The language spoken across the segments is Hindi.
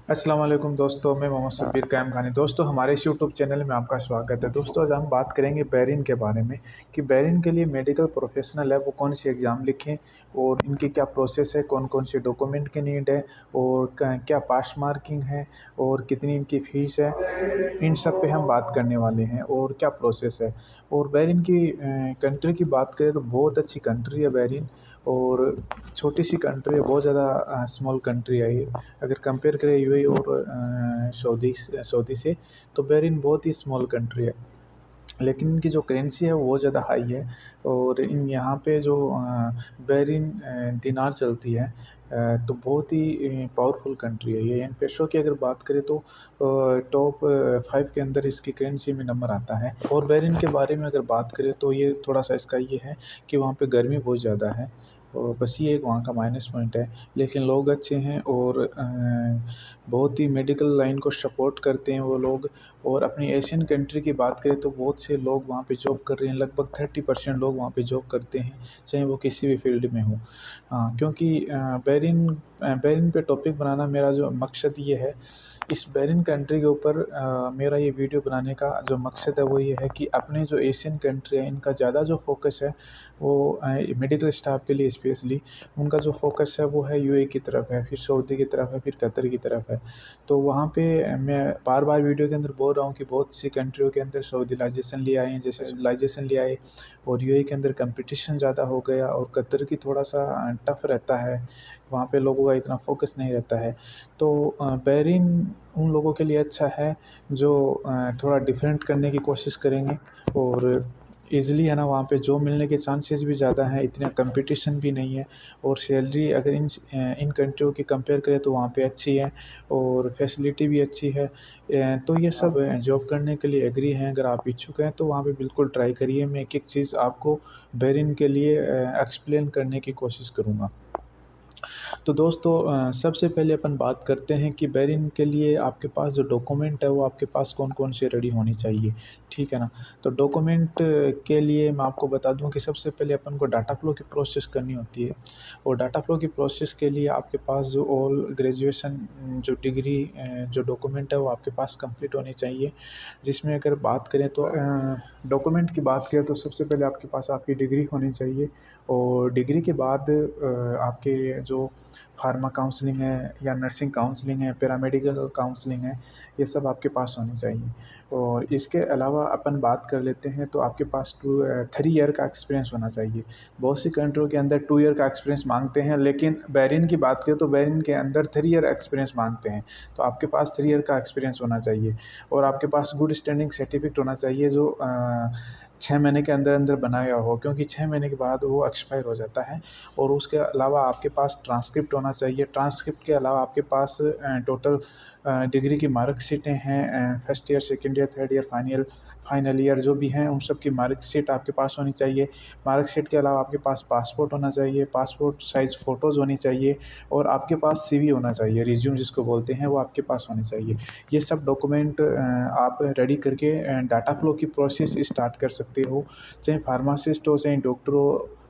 अस्सलाम वालेकुम दोस्तों, मैं मोहम्मद शब्बीर कायम खानी। दोस्तों, हमारे इस यूट्यूब चैनल में आपका स्वागत है। दोस्तों, आज हम बात करेंगे बैरिन के बारे में कि बैरिन के लिए मेडिकल प्रोफेशनल है वो कौन सी एग्ज़ाम लिखें और इनकी क्या प्रोसेस है, कौन कौन से डॉक्यूमेंट की नीड है और क्या पास मार्किंग है और कितनी इनकी फ़ीस है। इन सब पे हम बात करने वाले हैं और क्या प्रोसेस है। और बैरिन की कंट्री की बात करें तो बहुत अच्छी कंट्री है बैरिन। और छोटी सी कंट्री है, बहुत ज़्यादा स्मॉल कंट्री है ये। अगर कंपेयर करें यूएई और सऊदी सऊदी से, तो बैरिन बहुत ही स्मॉल कंट्री है। लेकिन इनकी जो करेंसी है वो बहुत ज़्यादा हाई है। और इन यहाँ पे जो बैरिन दिनार चलती है, तो बहुत ही पावरफुल कंट्री है ये। इन पेसों की अगर बात करें तो टॉप 5 के अंदर इसकी करेंसी में नंबर आता है। और बैरिन के बारे में अगर बात करें तो ये थोड़ा सा इसका ये है कि वहाँ पे गर्मी बहुत ज़्यादा है और बस ये एक वहाँ का माइनस पॉइंट है। लेकिन लोग अच्छे हैं और बहुत ही मेडिकल लाइन को सपोर्ट करते हैं वो लोग। और अपनी एशियन कंट्री की बात करें तो बहुत से लोग वहाँ पे जॉब कर रहे हैं, लगभग 30% लोग वहाँ पे जॉब करते हैं, चाहे वो किसी भी फील्ड में हो। हाँ, क्योंकि बैरिन पे टॉपिक बनाना मेरा जो मकसद ये है, इस बैरिन कंट्री के ऊपर मेरा ये वीडियो बनाने का जो मकसद है वो ये है कि अपने जो एशियन कंट्री है इनका ज़्यादा जो फोकस है वो मेडिकल स्टाफ के लिए स्पेशली उनका जो फोकस है वो है यूएई की तरफ है, फिर सऊदी की तरफ है, फिर कतर की तरफ है। तो वहाँ पे मैं बार बार वीडियो के अंदर बोल रहा हूँ कि बहुत सी कंट्रियों के अंदर सऊदीलाइजेशन ले आए हैं, जैसे सऊदीलाइजेशन ले आए और यूएई के अंदर कंपटीशन ज़्यादा हो गया और कतर की थोड़ा सा टफ रहता है, वहाँ पे लोगों का इतना फोकस नहीं रहता है। तो बैरिन उन लोगों के लिए अच्छा है जो थोड़ा डिफरेंट करने की कोशिश करेंगे और ईज़िली है ना, वहाँ पे जॉब मिलने के चांसेस भी ज़्यादा हैं, इतना कंपटीशन भी नहीं है। और सैलरी अगर इन कंट्रियों की कंपेयर करें तो वहाँ पे अच्छी है और फैसिलिटी भी अच्छी है। तो ये सब जॉब करने के लिए एग्री हैं। अगर आप इच्छुक हैं तो वहाँ पे बिल्कुल ट्राई करिए। मैं एक-एक चीज़ आपको बैरिन के लिए एक्सप्लेन करने की कोशिश करूँगा। तो दोस्तों, सबसे पहले अपन बात करते हैं कि बैरिन के लिए आपके पास जो डॉक्यूमेंट है वो आपके पास कौन-कौन से रेडी होनी चाहिए, ठीक है ना? तो डॉक्यूमेंट के लिए मैं आपको बता दूँ कि सबसे पहले अपन को डाटा फ्लो की प्रोसेस करनी होती है। और डाटा फ्लो की प्रोसेस के लिए आपके पास जो ऑल ग्रेजुएशन जो डिग्री जो डॉक्यूमेंट है वो आपके पास कंप्लीट होनी चाहिए। जिसमें अगर बात करें तो डॉक्यूमेंट की बात करें तो सबसे पहले आपके पास आपकी डिग्री होनी चाहिए। और डिग्री के बाद आपके जो फार्मा काउंसलिंग है या नर्सिंग काउंसलिंग है, पैरामेडिकल काउंसलिंग है, ये सब आपके पास होनी चाहिए। और इसके अलावा अपन बात कर लेते हैं तो आपके पास 3 ईयर का एक्सपीरियंस होना चाहिए। बहुत सी कंट्रियों के अंदर 2 ईयर का एक्सपीरियंस मांगते हैं, लेकिन बैरिन की बात करें तो बैरिन के अंदर 3 ईयर एक्सपीरियंस मांगते हैं। तो आपके पास 3 ईयर का एक्सपीरियंस होना चाहिए। और आपके पास गुड स्टैंडिंग सर्टिफिकेट होना चाहिए जो 6 महीने के अंदर अंदर बनाया हो, क्योंकि 6 महीने के बाद वो एक्सपायर हो जाता है। और उसके अलावा आपके पास ट्रांसक्रिप्ट होना चाहिए। ट्रांसक्रिप्ट के अलावा आपके पास टोटल डिग्री की मार्कशीटें हैं, first year, second year, third year, final year जो भी हैं उन सब की मार्कशीट आपके पास होनी चाहिए। मार्कशीट के अलावा आपके पास पासपोर्ट होना चाहिए, पासपोर्ट साइज़ फ़ोटोज़ होनी चाहिए और आपके पास सीवी होना चाहिए, रिज्यूम जिसको बोलते हैं वो आपके पास होनी चाहिए। ये सब डॉक्यूमेंट आप रेडी करके डाटा फ्लो की प्रोसेस स्टार्ट कर सकते हो। चाहे फार्मासिस्ट हो, चाहे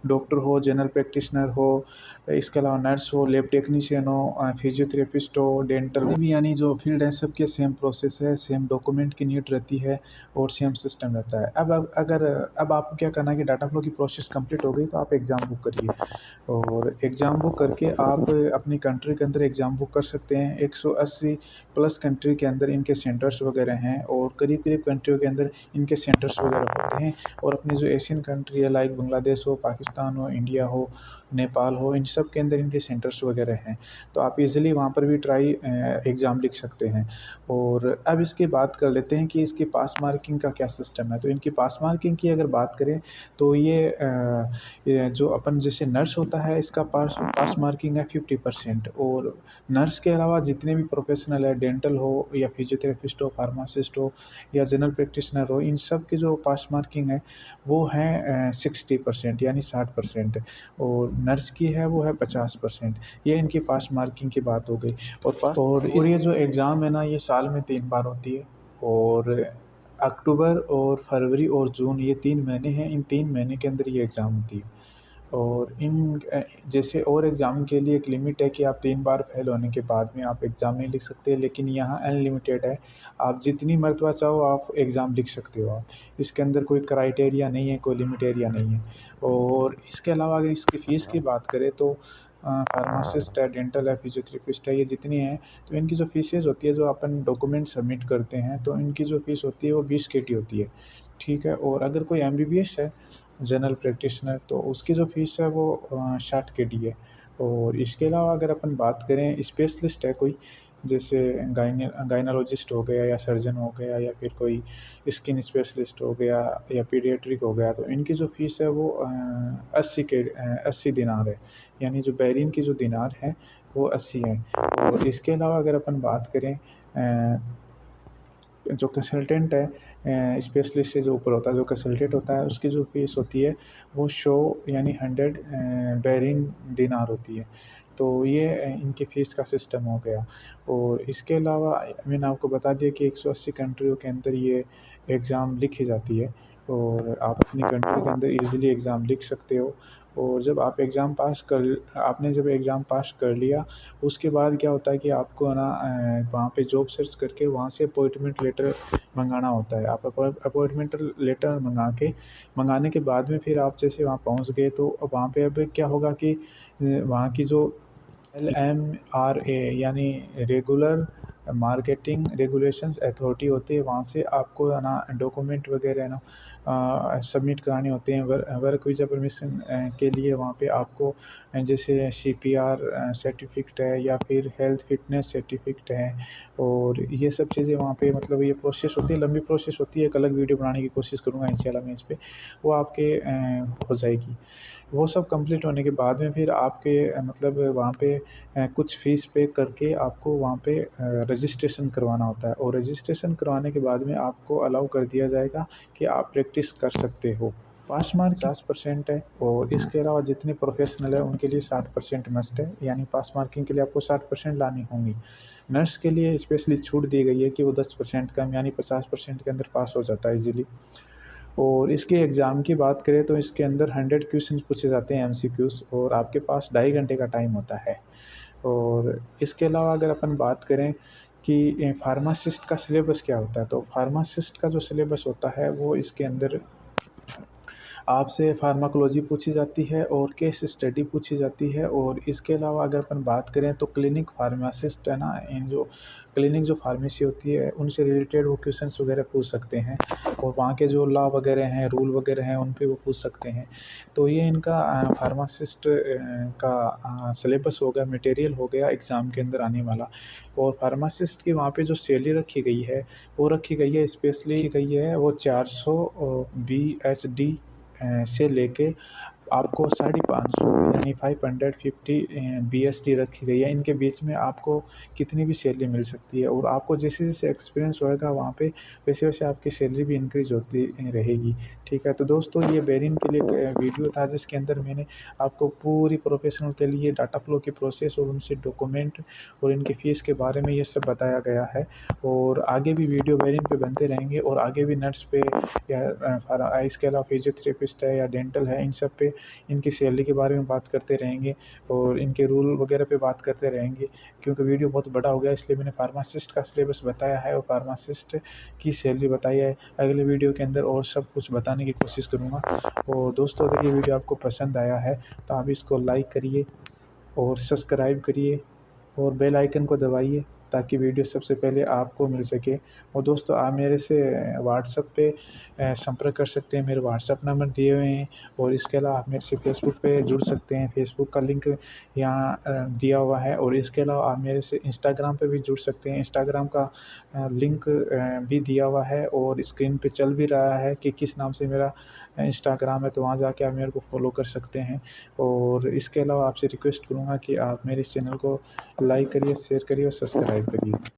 डॉक्टर हो, जनरल प्रैक्टिशनर हो, इसके अलावा नर्स हो, लैब टेक्नीशियन हो, फिजियोथेरेपिस्ट हो, डेंटल भी, यानी जो फील्ड है सबके सेम प्रोसेस है, सेम डॉक्यूमेंट की नीड रहती है और सेम सिस्टम रहता है। अब आपको क्या करना है कि डाटा फ्लो की प्रोसेस कंप्लीट हो गई तो आप एग्ज़ाम बुक करिए। और एग्ज़ाम बुक करके आप अपनी कंट्री के अंदर एग्ज़ाम बुक कर सकते हैं। 180 प्लस कंट्री के अंदर इनके सेंटर्स वगैरह हैं और करीब-करीब कंट्रियों के अंदर इनके सेंटर्स वगैरह होते हैं। और अपनी जो एशियन कंट्री है लाइक बांग्लादेश हो, पाकिस्तान हो, इंडिया हो, नेपाल हो, इन सब के अंदर इनके सेंटर्स वगैरह हैं। तो आप ईज़िली वहाँ पर भी एग्ज़ाम लिख सकते हैं। और अब इसकी बात कर लेते हैं कि इसकी पास मार्किंग का क्या सिस्टम है। तो इनकी पास मार्किंग की अगर बात करें तो ये जो अपन जैसे नर्स होता है इसका पास पास मार्किंग है 50%। और नर्स के अलावा जितने भी प्रोफेशनल है, डेंटल हो या फिजियोथेरेपिस्ट हो, फार्मासिस्ट हो या जनरल प्रैक्टिशनर हो, इन सब की जो पास मार्किंग है वो है 60%, यानी 60%। और नर्स की है वो है 50%। ये इनकी पास मार्किंग की बात हो गई। और ये जो एग्ज़ाम है ना, ये साल में 3 बार होती है। और अक्टूबर और फरवरी और जून, ये 3 महीने हैं, इन 3 महीने के अंदर ये एग्ज़ाम होती है। और जैसे और एग्ज़ाम के लिए एक लिमिट है कि आप 3 बार फेल होने के बाद में आप एग्ज़ाम नहीं लिख सकते, लेकिन यहाँ अनलिमिटेड है। आप जितनी मरतबा चाहो आप एग्ज़ाम लिख सकते हो आप। इसके अंदर कोई क्राइटेरिया नहीं है, कोई लिमिट एरिया नहीं है। और इसके अलावा अगर इसकी फ़ीस की बात करें तो फार्मासिस्ट है, डेंटल है, फिजियोथेरेपिस्ट है, ये जितनी हैं, तो इनकी जो फ़ीसेज़ होती है, जो अपन डॉक्यूमेंट सबमिट करते हैं, तो इनकी जो फ़ीस होती है वो 20 केटी होती है, ठीक है। और अगर कोई एमबीबीएस है, जनरल प्रैक्टिशनर, तो उसकी जो फ़ीस है वो 60 केटी है। और इसके अलावा अगर अपन बात करें स्पेशलिस्ट है कोई, जैसे गायनोलॉजिस्ट हो गया या सर्जन हो गया या फिर कोई स्किन स्पेशलिस्ट हो गया या पीडियाट्रिक हो गया, तो इनकी जो फ़ीस है वो 80 दिनार है। यानी जो बहरीन की जो दिनार है वो 80 है। और इसके अलावा अगर अपन बात करें जो कंसल्टेंट है, स्पेशलिस्ट से जो ऊपर होता है, जो कंसल्टेंट होता है, उसकी जो फ़ीस होती है वो यानी 100 बहरीन दिनार होती है। तो ये इनकी फ़ीस का सिस्टम हो गया। और इसके अलावा मैंने आपको बता दिया कि 180 कंट्रियों के अंदर ये एग्ज़ाम लिखी जाती है और आप अपनी कंट्री के अंदर ईज़िली एग्ज़ाम लिख सकते हो। और जब आप आपने जब एग्ज़ाम पास कर लिया, उसके बाद क्या होता है कि आपको है ना वहाँ पे जॉब सर्च करके वहाँ से अपॉइंटमेंट लेटर मंगाना होता है। आप अपॉइंटमेंट लेटर मंगाने के बाद में फिर आप जैसे वहाँ पहुँच गए, तो वहाँ पे अब क्या होगा कि वहाँ की जो LMRA यानी रेगुलर मार्केटिंग रेगुलेशंस अथॉरिटी होती है, वहाँ से आपको है ना डॉक्यूमेंट वगैरह है ना सबमिट कराने होते हैं। वर्क वीज़ा परमिशन के लिए वहाँ पे आपको जैसे CPR सर्टिफिकेट है या फिर हेल्थ फिटनेस सर्टिफिकेट है, और ये सब चीज़ें वहाँ पे मतलब ये प्रोसेस होती है, लंबी प्रोसेस होती है। एक अलग वीडियो बनाने की कोशिश करूँगा इंशाल्लाह मैं इस पे, वो आपके हो जाएगी। वो सब कंप्लीट होने के बाद में फिर आपके मतलब वहाँ पे कुछ फ़ीस पे करके आपको वहाँ पे रजिस्ट्रेशन करवाना होता है, और रजिस्ट्रेशन करवाने के बाद में आपको अलाउ कर दिया जाएगा कि आप प्रैक्टिस कर सकते हो। पास मार्क 50% है, और इसके अलावा जितने प्रोफेशनल है उनके लिए 60% मस्ट है, यानी पास मार्किंग के लिए आपको 60% लानी होंगी। नर्स के लिए स्पेशली छूट दी गई है कि वो 10% कम यानी 50% के अंदर पास हो जाता है ईज़िली। और इसके एग्ज़ाम की बात करें तो इसके अंदर 100 क्वेश्चन पूछे जाते हैं MCQs, और आपके पास 2.5 घंटे का टाइम होता है। और इसके अलावा अगर अपन बात करें कि फार्मासिस्ट का सिलेबस क्या होता है, तो फार्मासिस्ट का जो सिलेबस होता है वो इसके अंदर आपसे फार्माकोलॉजी पूछी जाती है और केस स्टडी पूछी जाती है। और इसके अलावा अगर अपन बात करें तो क्लिनिक फार्मासिस्ट है ना, इन जो क्लिनिक जो फार्मेसी होती है उनसे रिलेटेड वो क्वेश्चंस वगैरह पूछ सकते हैं, और वहाँ के जो लॉ वगैरह हैं, रूल वगैरह हैं, उन पे वो पूछ सकते हैं। तो ये इनका फार्मासिस्ट का सिलेबस हो गया, मटेरियल हो गया एग्ज़ाम के अंदर आने वाला। और फार्मासिस्ट की वहाँ पे जो सैलरी रखी गई है वो रखी गई है स्पेशली गई है वो 400 BHD से लेके आपको 550 यानी 550 BSD रखी गई है। इनके बीच में आपको कितनी भी सैलरी मिल सकती है, और आपको जैसे जैसे एक्सपीरियंस होएगा वहाँ पे वैसे वैसे आपकी सैलरी भी इंक्रीज होती रहेगी, ठीक है। तो दोस्तों ये बेरिन के लिए एक वीडियो था जिसके अंदर मैंने आपको पूरी प्रोफेशनल के लिए डाटा फ्लो की प्रोसेस और उनसे डॉक्यूमेंट और इनकी फ़ीस के बारे में ये सब बताया गया है। और आगे भी वीडियो बेरिन पे बनते रहेंगे, और आगे भी नट्स पे या इसके अलावा फिजियोथेरेपिस्ट है या डेंटल है, इन सब पे इनकी सैलरी के बारे में बात करते रहेंगे और इनके रूल वगैरह पे बात करते रहेंगे। क्योंकि वीडियो बहुत बड़ा हो गया इसलिए मैंने फार्मासिस्ट का सिलेबस बताया है और फार्मासिस्ट की सैलरी बताई है। अगले वीडियो के अंदर और सब कुछ बताने की कोशिश करूँगा। और दोस्तों अगर ये वीडियो आपको पसंद आया है तो आप इसको लाइक करिए और सब्सक्राइब करिए और बेल आइकन को दबाइए ताकि वीडियो सबसे पहले आपको मिल सके। और दोस्तों आप मेरे से व्हाट्सएप पे संपर्क कर सकते हैं, मेरे व्हाट्सएप नंबर दिए हुए हैं। और इसके अलावा आप मेरे से फेसबुक पे जुड़ सकते हैं, फेसबुक का लिंक यहाँ दिया हुआ है। और इसके अलावा आप मेरे से इंस्टाग्राम पे भी जुड़ सकते हैं, इंस्टाग्राम का लिंक भी दिया हुआ है और स्क्रीन पे चल भी रहा है कि किस नाम से मेरा इंस्टाग्राम है, तो वहाँ जाके आप मेरे को फॉलो कर सकते हैं। और इसके अलावा आपसे रिक्वेस्ट करूँगा कि आप मेरे इस चैनल को लाइक करिए, शेयर करिए और सब्सक्राइब करिए।